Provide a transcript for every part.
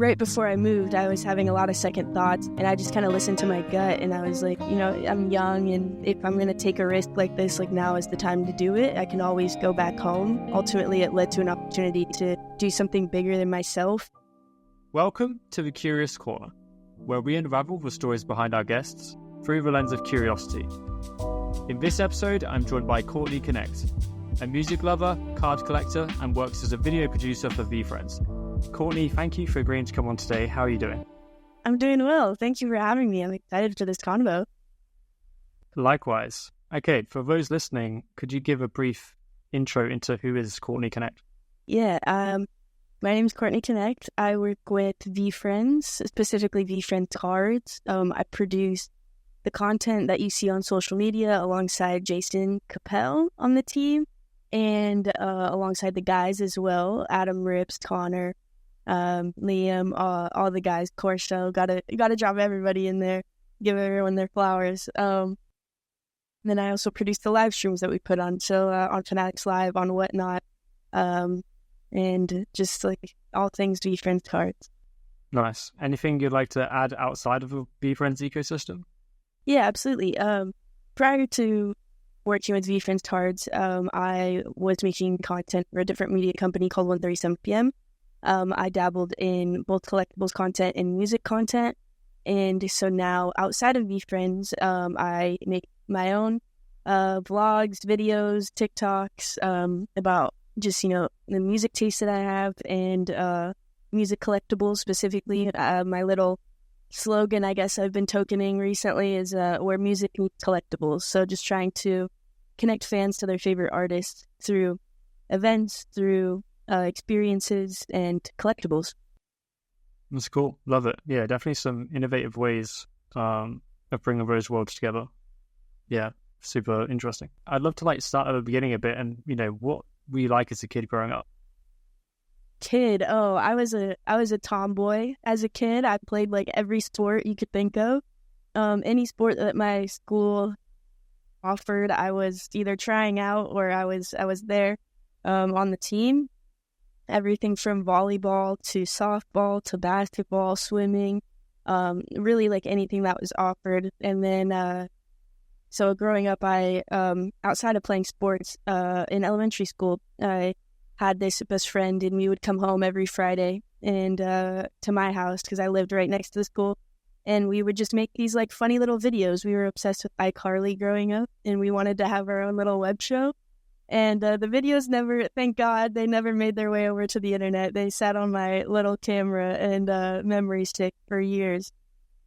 right before I moved, I was having a lot of second thoughts, and I just kind of listened to my gut, and I was like, I'm young, and if I'm going to take a risk like this, like now is the time to do it. I can always go back home. Ultimately, it led to an opportunity to do something bigger than myself. Welcome to The Curious Corner, where we unravel the stories behind our guests through the lens of curiosity. In this episode, I'm joined by Courtney Knecht, a music lover, card collector, and works as a video producer for VeeFriends. Courtney, thank you for agreeing to come on today. How are you doing? I'm doing well. Thank you for having me. I'm excited for this convo. Likewise. Okay, for those listening, could you give a brief intro into who is Courtney Knecht? Yeah, my name is Courtney Knecht. I work with VeeFriends, specifically VeeFriends cards. I produce the content that you see on social media alongside Jason Capel on the team, and alongside the guys as well, Adam, Rips, Connor, Liam, all the guys, Corso. Gotta drop everybody in there, give everyone their flowers. Then I also produce the live streams that we put on, so on Fanatics Live, on Whatnot, and just like all things VeeFriends cards. Nice. Anything you'd like to add outside of the VeeFriends ecosystem? Yeah, absolutely. Prior to working with VeeFriends cards, I was making content for a different media company called 137 PM. I dabbled in both collectibles content and music content. And so now outside of VeeFriends, I make my own vlogs, videos, TikToks about just, the music taste that I have and music collectibles specifically. My little slogan, I guess, I've been tokening recently is where music meets collectibles. So just trying to connect fans to their favorite artists through events, through experiences, and collectibles. That's cool. Love it. Yeah, definitely some innovative ways of bringing those worlds together. Yeah, super interesting. I'd love to start at the beginning a bit and, what were you like as a kid growing up? I was a tomboy as a kid. I played every sport you could think of. Any sport that my school offered, I was either trying out or I was there on the team. Everything from volleyball to softball to basketball, swimming, really anything that was offered. And then so growing up, I outside of playing sports in elementary school, I had this best friend, and we would come home every Friday and to my house because I lived right next to the school, and we would just make these funny little videos. We were obsessed with iCarly growing up, and we wanted to have our own little web show. And the videos never, thank God, they never made their way over to the internet. They sat on my little camera and memory stick for years,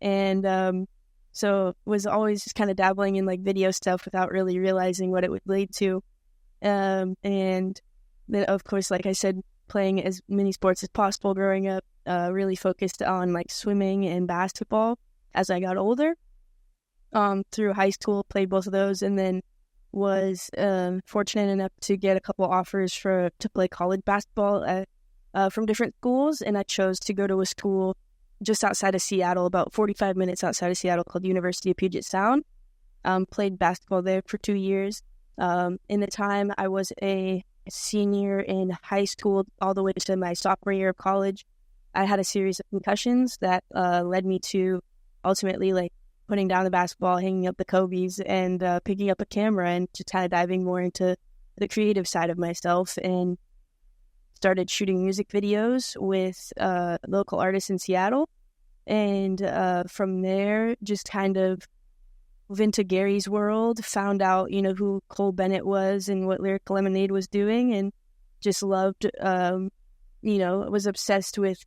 and so was always just kind of dabbling in video stuff without really realizing what it would lead to, and then, of course, like I said, playing as many sports as possible growing up, really focused on swimming and basketball as I got older. Through high school, played both of those, and then was fortunate enough to get a couple offers to play college basketball from different schools, and I chose to go to a school just outside of Seattle, about 45 minutes outside of Seattle, called University of Puget Sound. Played basketball there for 2 years. In the time I was a senior in high school all the way to my sophomore year of college, I had a series of concussions that led me to ultimately putting down the basketball, hanging up the Kobe's, and picking up a camera and just kind of diving more into the creative side of myself, and started shooting music videos with local artists in Seattle. And from there, just kind of moved into Gary's world, found out, who Cole Bennett was and what Lyrical Lemonade was doing, and just loved, was obsessed with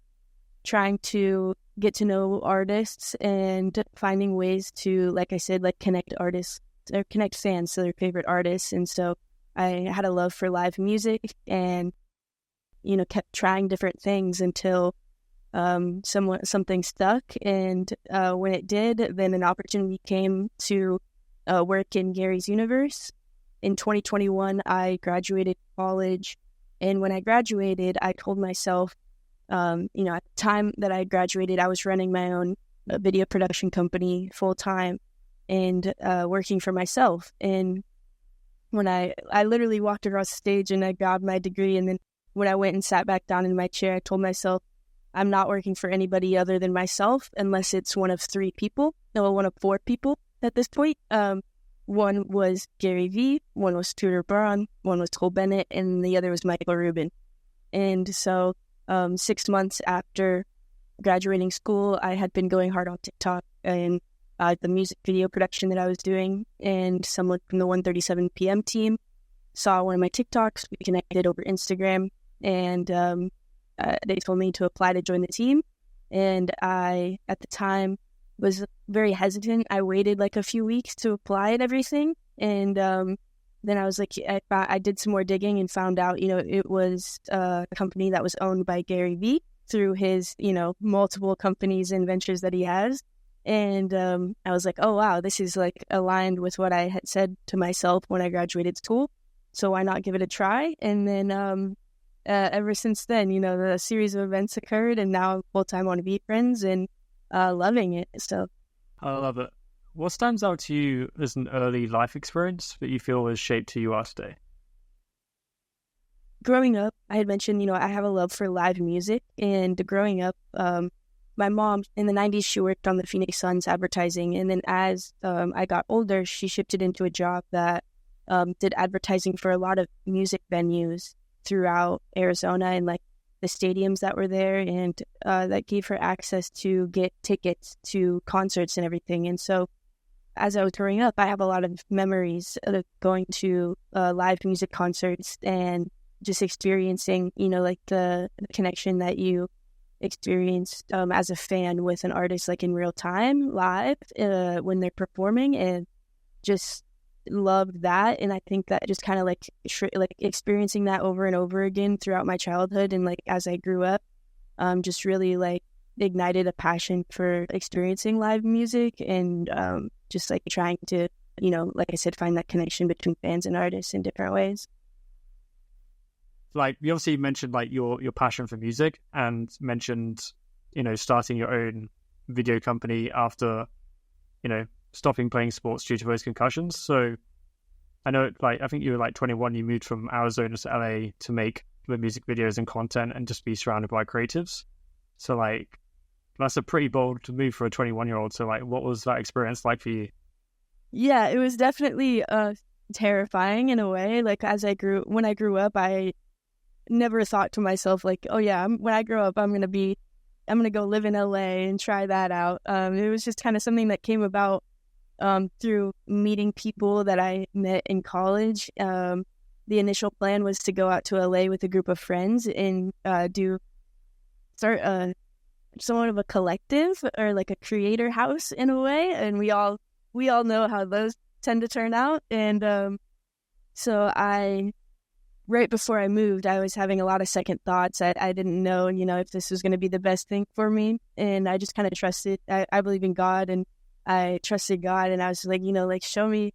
trying to get to know artists and finding ways to, like I said, connect artists or connect fans to their favorite artists. And so I had a love for live music and, kept trying different things until something stuck. And when it did, then an opportunity came to work in Gary's universe. In 2021, I graduated college. And when I graduated, I told myself, at the time that I graduated, I was running my own video production company full time and working for myself. And when I literally walked across the stage and I grabbed my degree, and then when I went and sat back down in my chair, I told myself I'm not working for anybody other than myself unless it's one of one of four people at this point. One was Gary Vee, one was Tudor Braun, one was Cole Bennett, and the other was Michael Rubin. And so 6 months after graduating school, I had been going hard on TikTok and the music video production that I was doing. And someone from the 1:37 p.m. team saw one of my TikToks. We connected over Instagram, and they told me to apply to join the team. And I, at the time, was very hesitant. I waited like a few weeks to apply and everything. And then I was like, I did some more digging and found out, it was a company that was owned by Gary Vee through his, multiple companies and ventures that he has. And I was like, oh, wow, this is like aligned with what I had said to myself when I graduated school. So why not give it a try? And then ever since then, the series of events occurred, and now I'm full-time on VeeFriends and loving it. So I love it. What stands out to you as an early life experience that you feel has shaped who you are today? Growing up, I had mentioned, I have a love for live music. And growing up, my mom, in the 90s, she worked on the Phoenix Suns advertising. And then as I got older, she shifted into a job that did advertising for a lot of music venues throughout Arizona and like the stadiums that were there, and that gave her access to get tickets to concerts and everything. And so as I was growing up, I have a lot of memories of going to live music concerts and just experiencing, like the connection that you experience as a fan with an artist, like in real time, live, when they're performing, and just loved that. And I think that just kind of like experiencing that over and over again throughout my childhood and like as I grew up, just really like ignited a passion for experiencing live music and just like trying to, like I said, find that connection between fans and artists in different ways. Like, you obviously mentioned like your passion for music, and mentioned, starting your own video company after, stopping playing sports due to those concussions. So I know, I think you were 21, you moved from Arizona to LA to make the music videos and content and just be surrounded by creatives. So that's a pretty bold move for a 21-year-old. So what was that experience like for you? Yeah, it was definitely terrifying in a way. When I grew up, I never thought to myself oh yeah, when I grow up, I'm going to go live in LA and try that out. It was just kind of something that came about through meeting people that I met in college. The initial plan was to go out to LA with a group of friends and start somewhat of a collective or like a creator house in a way. And we all know how those tend to turn out. And so right before I moved, I was having a lot of second thoughts. I didn't know, if this was going to be the best thing for me. And I just kind of trusted. I believe in God, and I trusted God. And I was like, show me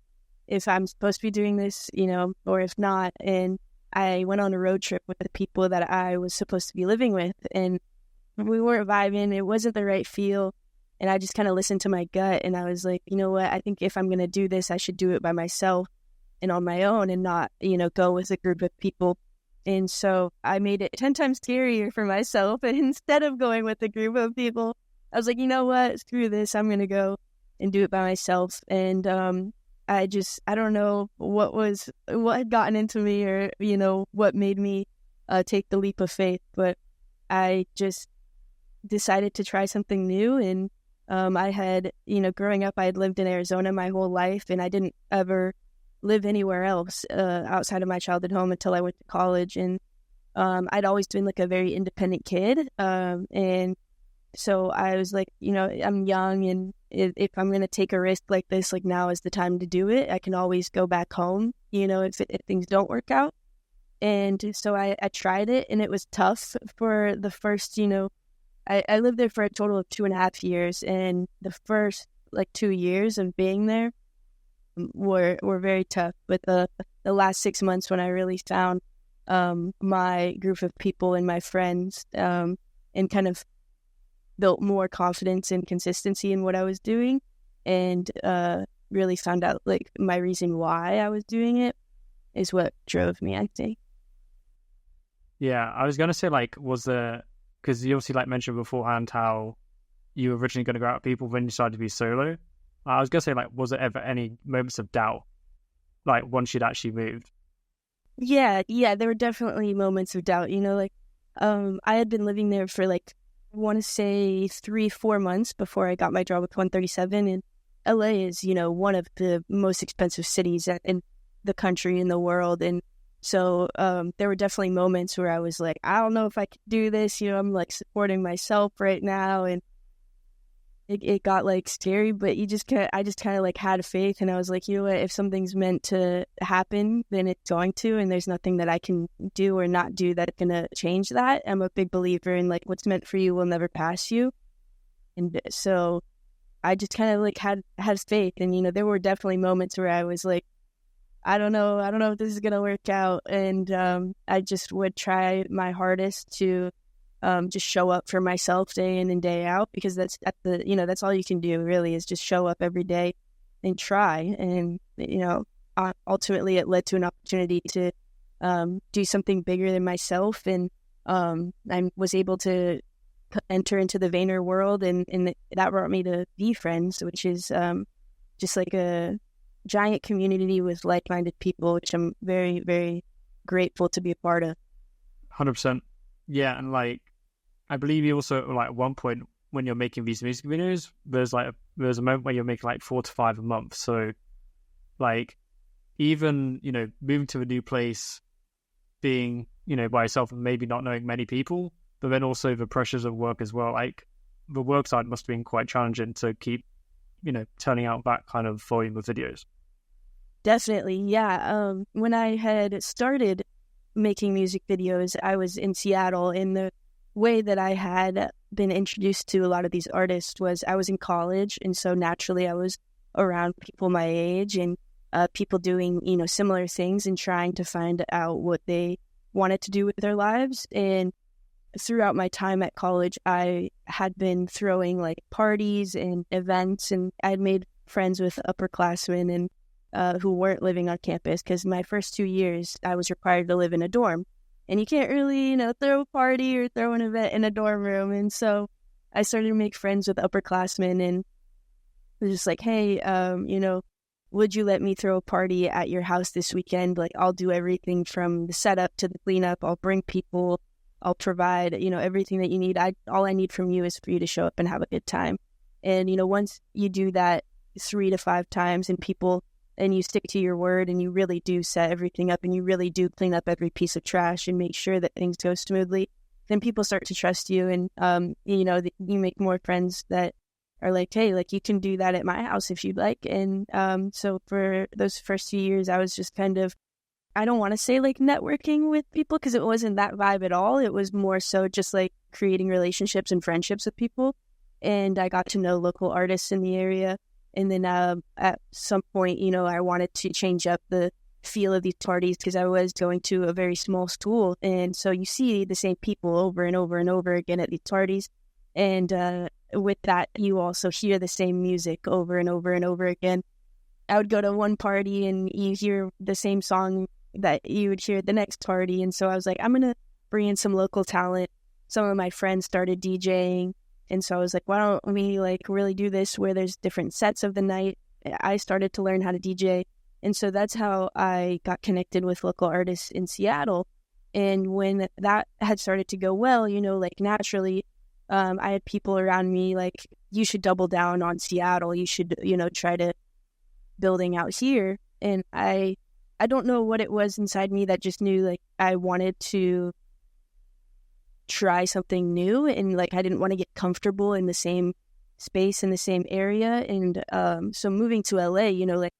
if I'm supposed to be doing this, or if not. And I went on a road trip with the people that I was supposed to be living with. And we weren't vibing. It wasn't the right feel. And I just kind of listened to my gut. And I was like, you know what? I think if I'm going to do this, I should do it by myself and on my own, and not, go with a group of people. And so I made it 10 times scarier for myself. And instead of going with a group of people, I was like, you know what? Screw this. I'm going to go and do it by myself. And I don't know what had gotten into me, or, what made me take the leap of faith. But I just decided to try something new. And I had, growing up, I had lived in Arizona my whole life, and I didn't ever live anywhere else outside of my childhood home until I went to college. And I'd always been a very independent kid. And so I was like, I'm young, and if I'm going to take a risk like this, now is the time to do it. I can always go back home, if things don't work out. And so I tried it, and it was tough for the first, I lived there for a total of 2.5 years. And the first 2 years of being there were very tough. But the last 6 months, when I really found my group of people and my friends, and kind of built more confidence and consistency in what I was doing, and really found out my reason why I was doing it, is what drove me, I think. Yeah, I was going to say, was there because you obviously like mentioned beforehand how you were originally going to go out with people when you decided to be solo. I was going to say, like, was there ever any moments of doubt, like, once you'd actually moved? Yeah, there were definitely moments of doubt, like, I had been living there for like, I want to say 3-4 months before I got my job with 137, and LA is, one of the most expensive cities in the country, in the world, and so there were definitely moments where I was like, I don't know if I could do this, I'm like supporting myself right now, and it got like scary, but I just kind of like had faith, and I was like, you know what, if something's meant to happen, then it's going to, and there's nothing that I can do or not do that's gonna change that. I'm a big believer in like what's meant for you will never pass you, and so I just kind of like had faith, and there were definitely moments where I was like, I don't know if this is gonna work out, and I just would try my hardest to just show up for myself day in and day out, because that's that's all you can do really, is just show up every day and try. And ultimately it led to an opportunity to do something bigger than myself, and I was able to enter into the Vayner world, and that brought me to VeeFriends, which is just like a giant community with like-minded people, which I'm very, very grateful to be a part of. 100%. Yeah, and like, I believe you also, like, at one point when you're making these music videos, there's a moment where you're making like 4 to 5 a month. So like, even, moving to a new place, being, by yourself and maybe not knowing many people, but then also the pressures of work as well. Like, the work side must have been quite challenging to keep, turning out that kind of volume of videos. Definitely, yeah. When I had started making music videos, I was in Seattle, and the way that I had been introduced to a lot of these artists was I was in college, and so naturally I was around people my age, and people doing, similar things and trying to find out what they wanted to do with their lives. And throughout my time at college, I had been throwing like parties and events, and I had made friends with upperclassmen and who weren't living on campus, because my first 2 years I was required to live in a dorm, and you can't really, throw a party or throw an event in a dorm room. And so I started to make friends with upperclassmen, and was just like, hey, would you let me throw a party at your house this weekend? Like, I'll do everything from the setup to the cleanup. I'll bring people. I'll provide, everything that you need. All I need from you is for you to show up and have a good time. And, once you do that 3 to 5 times, and you stick to your word, and you really do set everything up, and you really do clean up every piece of trash and make sure that things go smoothly, then people start to trust you. And, you make more friends that are like, hey, like, you can do that at my house if you'd like. And so for those first few years, I was just kind of, I don't want to say like networking with people, because it wasn't that vibe at all. It was more so just like creating relationships and friendships with people. And I got to know local artists in the area. And then at some point, I wanted to change up the feel of these parties, because I was going to a very small school. And so you see the same people over and over and over again at these parties. And with that, you also hear the same music over and over and over again. I would go to one party and you hear the same song that you would hear at the next party. And so I was like, I'm going to bring in some local talent. Some of my friends started DJing. And so I was like, why don't we like really do this where there's different sets of the night? I started to learn how to DJ. And so that's how I got connected with local artists in Seattle. And when that had started to go well, like naturally, I had people around me like, you should double down on Seattle. You should, try to building out here. And I don't know what it was inside me that just knew like I wanted to try something new, and like I didn't want to get comfortable in the same space in the same area. And so moving to LA, like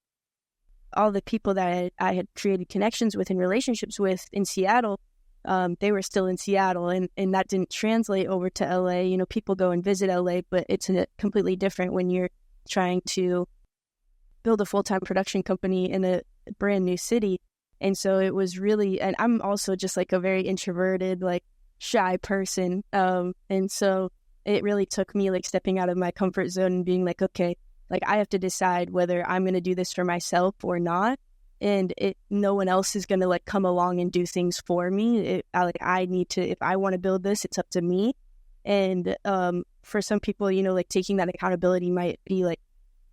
all the people that I had created connections with and relationships with in Seattle, they were still in Seattle, and that didn't translate over to LA. People go and visit LA, but it's completely different when you're trying to build a full-time production company in a brand new city. And so it was really, and I'm also just like a very introverted, like shy person. And so it really took me like stepping out of my comfort zone and being like, okay, like I have to decide whether I'm going to do this for myself or not. And no one else is going to like come along and do things for me. I need to, if I want to build this, it's up to me. And for some people, you know, like taking that accountability might be like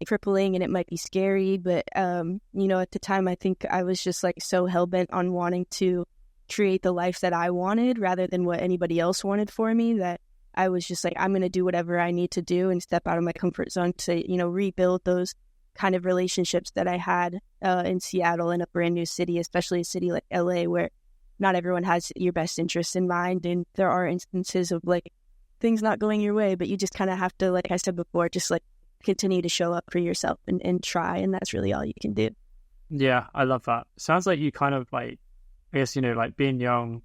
crippling and it might be scary. But, you know, at the time, I think I was just like so hell-bent on wanting to create the life that I wanted rather than what anybody else wanted for me, that I was just like, I'm going to do whatever I need to do and step out of my comfort zone to, you know, rebuild those kind of relationships that I had in Seattle, in a brand new city, especially a city like LA, where not everyone has your best interests in mind. And there are instances of like things not going your way, but you just kind of have to, like I said before, just like continue to show up for yourself and try. And that's really all you can do. Yeah, I love that. Sounds like you kind of like, I guess, you know, like being young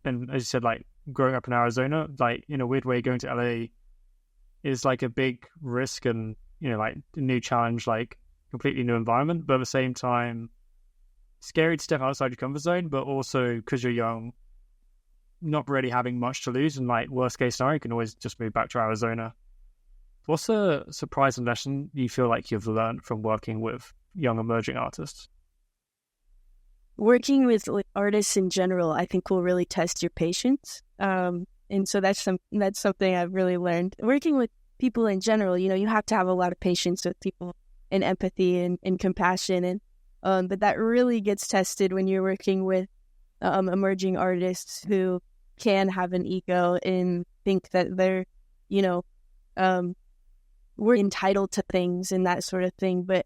and as you said, like growing up in Arizona, like in a weird way, going to LA is like a big risk and, you know, like a new challenge, like completely new environment, but at the same time, scary to step outside your comfort zone, but also because you're young, not really having much to lose, and like worst case scenario, you can always just move back to Arizona. What's a surprising lesson you feel like you've learned from working with young emerging artists? Working with like artists in general, I think will really test your patience. And so that's something I've really learned. Working with people in general, you know, you have to have a lot of patience with people and empathy and compassion. And but that really gets tested when you're working with emerging artists who can have an ego and think that they're, you know, we're entitled to things and that sort of thing. But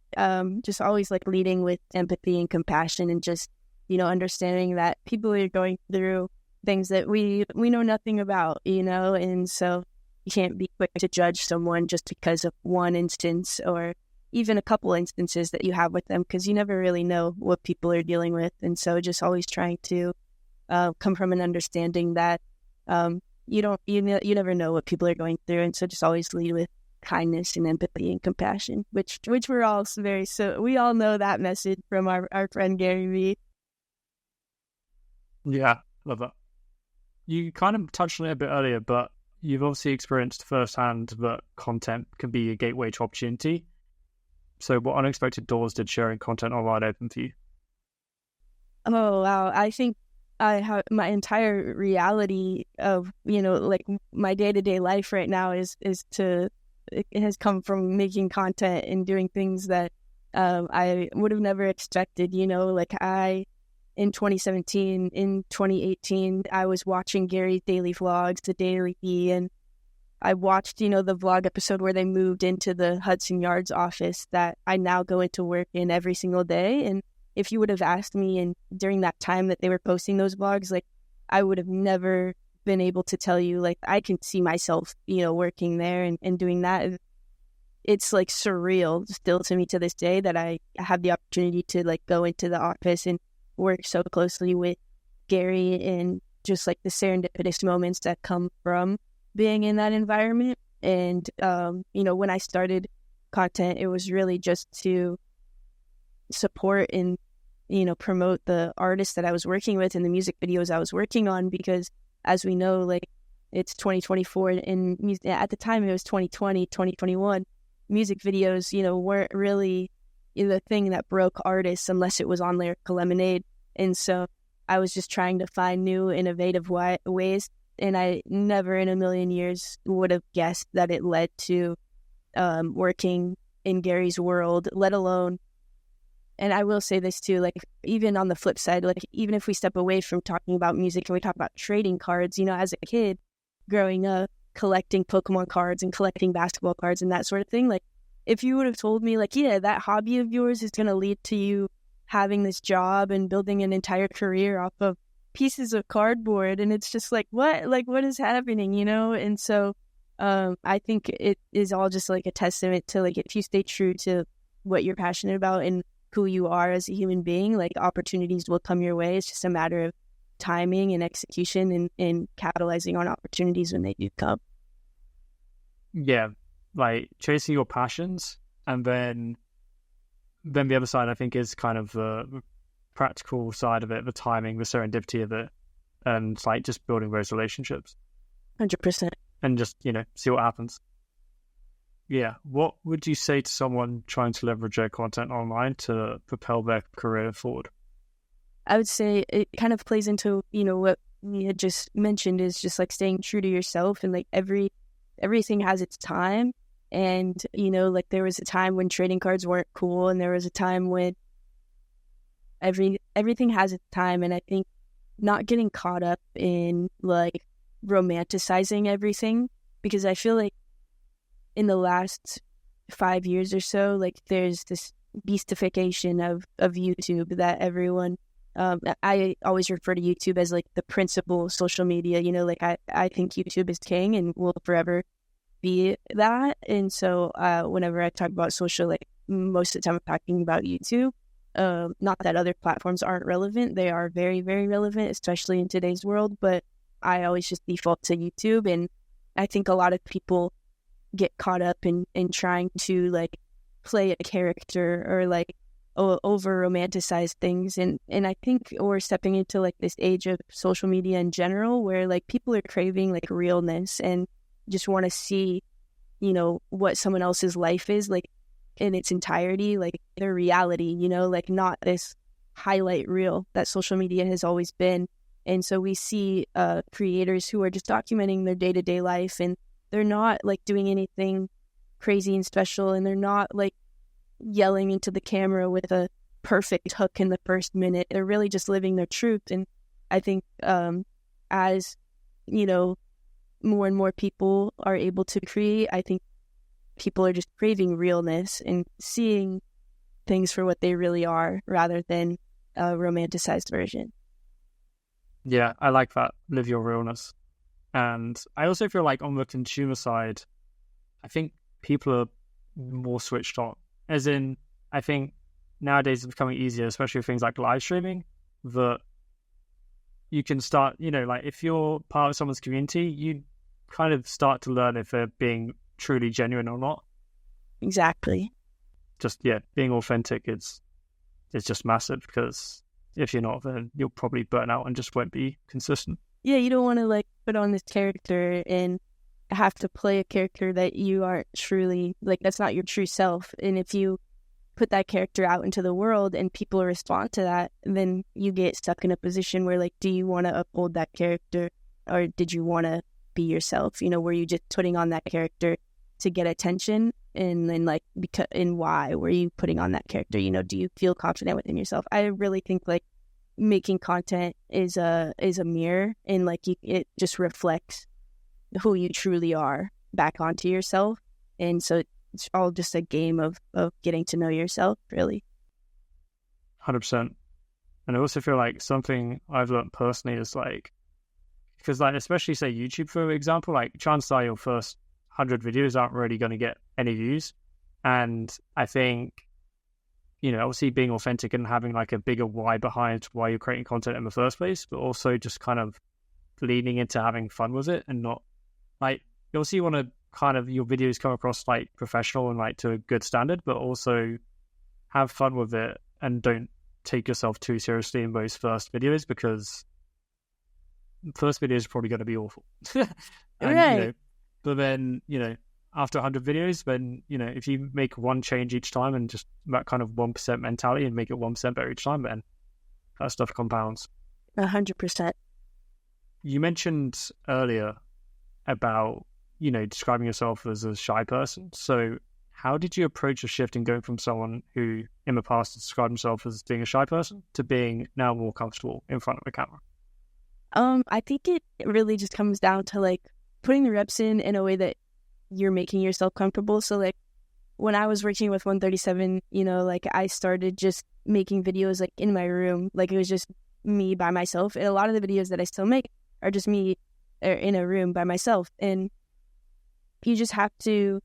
just always like leading with empathy and compassion and just, you know, understanding that people are going through things that we know nothing about, you know, and so you can't be quick to judge someone just because of one instance or even a couple instances that you have with them, because you never really know what people are dealing with. And so just always trying to come from an understanding that you never know what people are going through. And so just always lead with kindness and empathy and compassion, which we're all we all know that message from our friend Gary Vee. Yeah, love that. You kind of touched on it a bit earlier, but you've obviously experienced firsthand that content can be a gateway to opportunity. So what unexpected doors did sharing content online open for you? Oh, wow. I think I have my entire reality of, you know, like my day-to-day life right now it has come from making content and doing things that I would have never expected, you know, like in 2017, in 2018, I was watching Gary's daily vlogs, the Daily Vee, and I watched, you know, the vlog episode where they moved into the Hudson Yards office that I now go into work in every single day. And if you would have asked me during that time that they were posting those vlogs, like I would have never been able to tell you, like I can see myself, you know, working there and doing that. It's like surreal still to me to this day that I have the opportunity to like go into the office and work so closely with Gary and just like the serendipitous moments that come from being in that environment. And, you know, when I started content, it was really just to support and, you know, promote the artists that I was working with and the music videos I was working on, because as we know, like it's 2024 and at the time it was 2020, 2021, music videos, you know, weren't really the thing that broke artists unless it was on Lyrical Lemonade. And so I was just trying to find new innovative ways, and I never in a million years would have guessed that it led to working in Gary's world, let alone, and I will say this too, like even on the flip side, like even if we step away from talking about music and we talk about trading cards, you know, as a kid growing up collecting Pokemon cards and collecting basketball cards and that sort of thing, like if you would have told me like, yeah, that hobby of yours is going to lead to you having this job and building an entire career off of pieces of cardboard, and it's just like, what is happening, you know? And so I think it is all just like a testament to like, if you stay true to what you're passionate about and who you are as a human being, like opportunities will come your way. It's just a matter of timing and execution and capitalizing on opportunities when they do come. Yeah, like chasing your passions, and then the other side I think is kind of the practical side of it, the timing, the serendipity of it, and like just building those relationships. 100%. And just, you know, see what happens. Yeah. What would you say to someone trying to leverage their content online to propel their career forward? I would say it kind of plays into, you know, you had just mentioned is just like staying true to yourself, and like everything has its time. And, you know, like there was a time when trading cards weren't cool, and there was a time when everything has its time. And I think not getting caught up in like romanticizing everything, because I feel like in the last 5 years or so, like there's this beastification of YouTube that everyone, I always refer to YouTube as like the principal social media, you know, like I think YouTube is king and will forever be that. And so whenever I talk about social, like most of the time I'm talking about YouTube. Not that other platforms aren't relevant. They are very, very relevant, especially in today's world, but I always just default to YouTube. And I think a lot of people get caught up in trying to like play a character or like over romanticize things. And I think we're stepping into like this age of social media in general where like people are craving like realness and just want to see, you know, what someone else's life is like in its entirety, like their reality, you know, like not this highlight reel that social media has always been. And so we see creators who are just documenting their day-to-day life, and they're not like doing anything crazy and special, and they're not like yelling into the camera with a perfect hook in the first minute. They're really just living their truth. And I think as, you know, more and more people are able to create, I think people are just craving realness and seeing things for what they really are rather than a romanticized version. Yeah, I like that. Live your realness. And I also feel like on the consumer side, I think people are more switched on. As in, I think nowadays it's becoming easier, especially with things like live streaming, that you can start, you know, like if you're part of someone's community, you kind of start to learn if they're being truly genuine or not. Exactly. Just, yeah, being authentic is just massive, because if you're not, then you'll probably burn out and just won't be consistent. Yeah, you don't want to like put on this character and have to play a character that you aren't truly, like that's not your true self. And if you put that character out into the world and people respond to that, then you get stuck in a position where like, do you want to uphold that character, or did you want to be yourself? You know, were you just putting on that character to get attention? And then like, because, and why were you putting on that character? You know, do you feel confident within yourself? I really think like making content is a mirror, and like it just reflects who you truly are back onto yourself. And so it's all just a game of getting to know yourself, really. 100%. And I also feel like something I've learned personally is like, because like especially say YouTube for example, like chances are your first 100 videos aren't really going to get any views. And I think, you know, obviously being authentic and having like a bigger why behind why you're creating content in the first place, but also just kind of leaning into having fun with it, and not like, obviously you want to kind of your videos come across like professional and like to a good standard, but also have fun with it and don't take yourself too seriously in those first videos, because first video is probably going to be awful. And, right. You know, but then, you know, after 100 videos, then, you know, if you make one change each time and just that kind of 1% mentality and make it 1% better each time, then that stuff compounds. 100%. You mentioned earlier about, you know, describing yourself as a shy person. So how did you approach a shift in going from someone who in the past described himself as being a shy person to being now more comfortable in front of a camera? I think it really just comes down to like putting the reps in a way that you're making yourself comfortable. So like when I was working with 137, you know, like I started just making videos like in my room, like it was just me by myself. And a lot of the videos that I still make are just me in a room by myself. And you just have to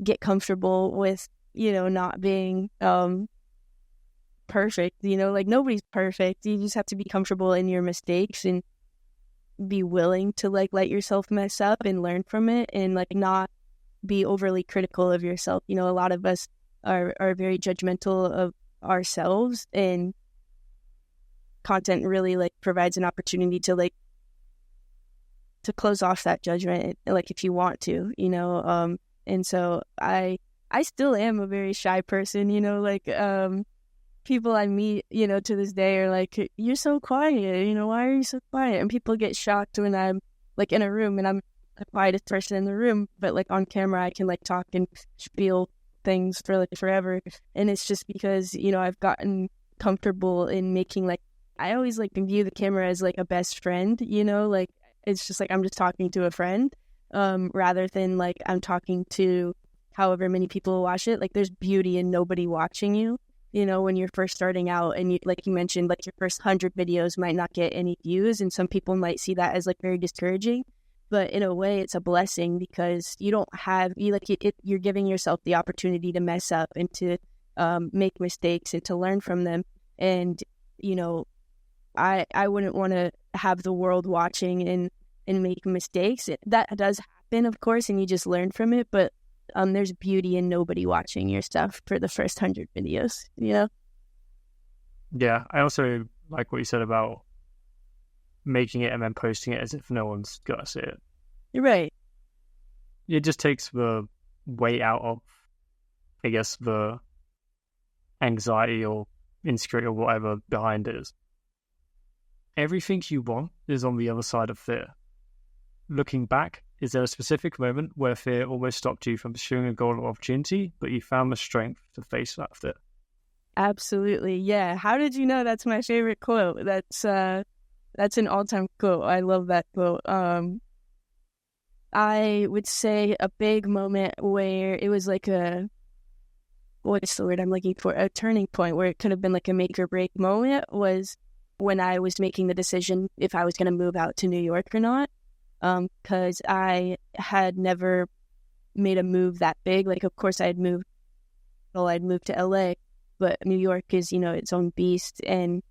get comfortable with, you know, not being perfect, you know, like nobody's perfect. You just have to be comfortable in your mistakes and be willing to like let yourself mess up and learn from it, and like not be overly critical of yourself. You know, a lot of us are very judgmental of ourselves, and content really like provides an opportunity to like to close off that judgment, like if you want to, you know. And so I still am a very shy person, you know, like people I meet, to this day are like, "You're so quiet. Why are you so quiet?" And people get shocked when I'm like in a room and I'm the quietest person in the room, but like on camera, I can like talk and spiel things for like forever. And it's just because, I've gotten comfortable in making like, I always like view the camera as like a best friend, like it's just like I'm just talking to a friend, rather than like I'm talking to however many people watch it. Like there's beauty in nobody watching you, when you're first starting out, and you, like you mentioned, like your first 100 videos might not get any views, and some people might see that as like very discouraging. But in a way, it's a blessing because you don't have you're giving yourself the opportunity to mess up and to make mistakes and to learn from them. And I wouldn't want to have the world watching and make mistakes. That does happen, of course, and you just learn from it. But there's beauty in nobody watching your stuff for the first 100 videos. Yeah, I also like what you said about making it and then posting it as if no one's gonna see it. You're right. It just takes the weight out of, I guess, the anxiety or insecurity or whatever behind it is. Everything you want is on the other side of fear. Looking back, is there a specific moment where fear almost stopped you from pursuing a goal or opportunity, but you found the strength to face that fear? Absolutely, yeah. How did you know that's my favorite quote? That's an all-time quote. I love that quote. I would say a big moment where it was like what's the word I'm looking for? A turning point where it could have been like a make or break moment was when I was making the decision if I was going to move out to New York or not. Because I had never made a move that big. Like, of course, I'd moved to LA, but New York is, its own beast. And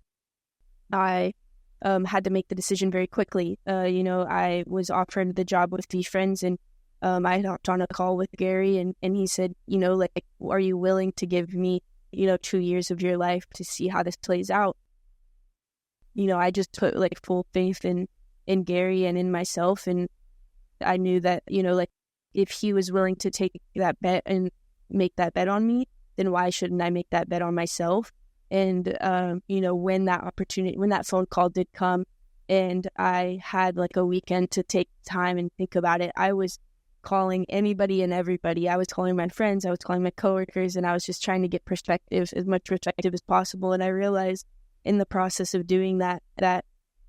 I had to make the decision very quickly. I was offered the job with VeeFriends, and I hopped on a call with Gary, and he said, like, are you willing to give me, 2 years of your life to see how this plays out? I just put like full faith in Gary and in myself, and I knew that, like, if he was willing to take that bet and make that bet on me, then why shouldn't I make that bet on myself? And, when that phone call did come and I had like a weekend to take time and think about it, I was calling anybody and everybody. I was calling my friends, I was calling my coworkers, and I was just trying to get as much perspective as possible. And I realized in the process of doing that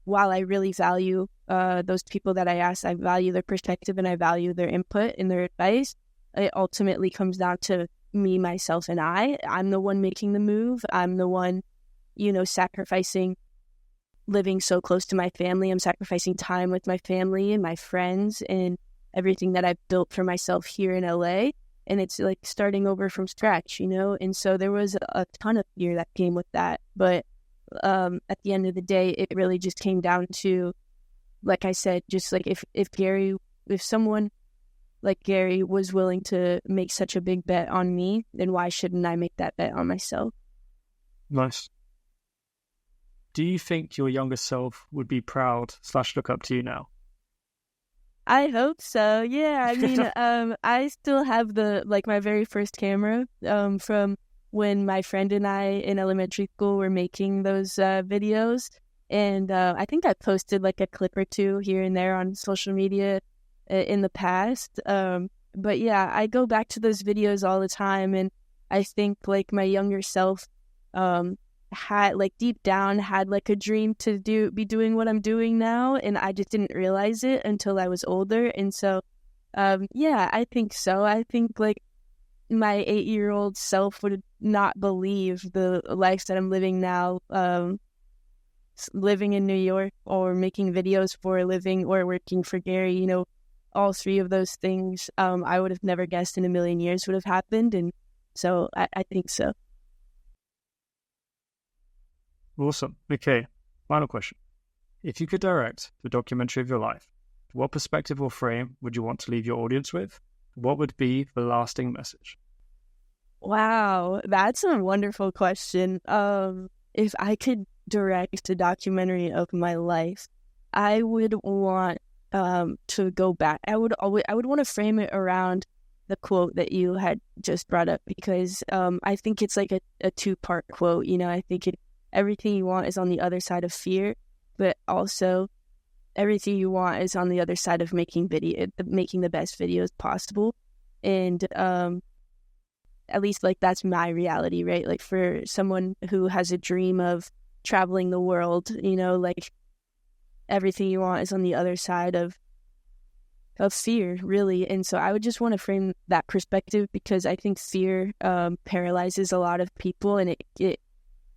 while I really value those people that I asked, I value their perspective and I value their input and their advice, it ultimately comes down to me, myself, and I'm the one making the move. I'm the one, sacrificing living so close to my family. I'm sacrificing time with my family and my friends and everything that I've built for myself here in LA. And it's like starting over from scratch, And so there was a ton of fear that came with that. But at the end of the day, it really just came down to, like I said, just like if someone like Gary was willing to make such a big bet on me, then why shouldn't I make that bet on myself? Nice. Do you think your younger self would be proud / look up to you now? I hope so. Yeah. I mean, I still have my very first camera, from when my friend and I in elementary school were making those videos. And I think I posted like a clip or two here and there on social media in the past. But yeah, I go back to those videos all the time, and I think like my younger self had like deep down had like a dream to be doing what I'm doing now, and I just didn't realize it until I was older. And so yeah, I think so. I think like my 8-year-old self would not believe the life that I'm living now, living in New York or making videos for a living or working for Gary. All three of those things, I would have never guessed in a million years would have happened. And so I think so. Awesome. Okay, final question. If you could direct the documentary of your life, what perspective or frame would you want to leave your audience with? What would be the lasting message? Wow, that's a wonderful question. If I could direct a documentary of my life, I would want to go back. I would want to frame it around the quote that you had just brought up, because I think it's like a two-part quote. I think everything you want is on the other side of fear, but also everything you want is on the other side of making the best videos possible. And at least like that's my reality, right? Like for someone who has a dream of traveling the world, like everything you want is on the other side of fear, really. And so I would just want to frame that perspective, because I think fear paralyzes a lot of people, and it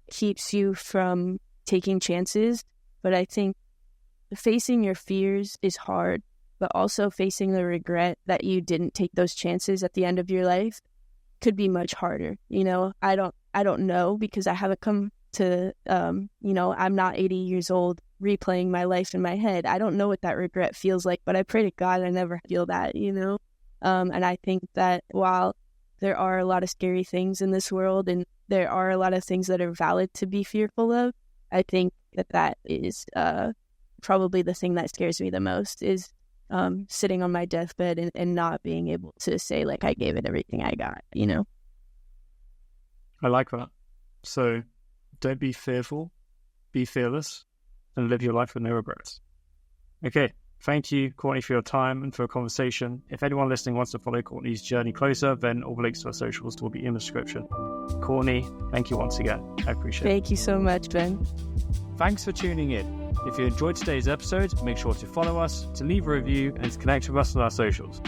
keeps you from taking chances. But I think facing your fears is hard, but also facing the regret that you didn't take those chances at the end of your life could be much harder. I don't know, because I haven't come to, I'm not 80 years old replaying my life in my head. I don't know what that regret feels like, but I pray to God I never feel that, and I think that while there are a lot of scary things in this world, and there are a lot of things that are valid to be fearful of, I think that is probably the thing that scares me the most, is sitting on my deathbed and not being able to say, like, I gave it everything I got, I like that. So don't be fearful, be fearless, and live your life with no regrets. Okay, thank you, Courtney, for your time and for a conversation. If anyone listening wants to follow Courtney's journey closer, then all the links to her socials will be in the description. Courtney, thank you once again. I appreciate it. Thank you so much, Ben. Thanks for tuning in. If you enjoyed today's episode, make sure to follow us, to leave a review, and to connect with us on our socials.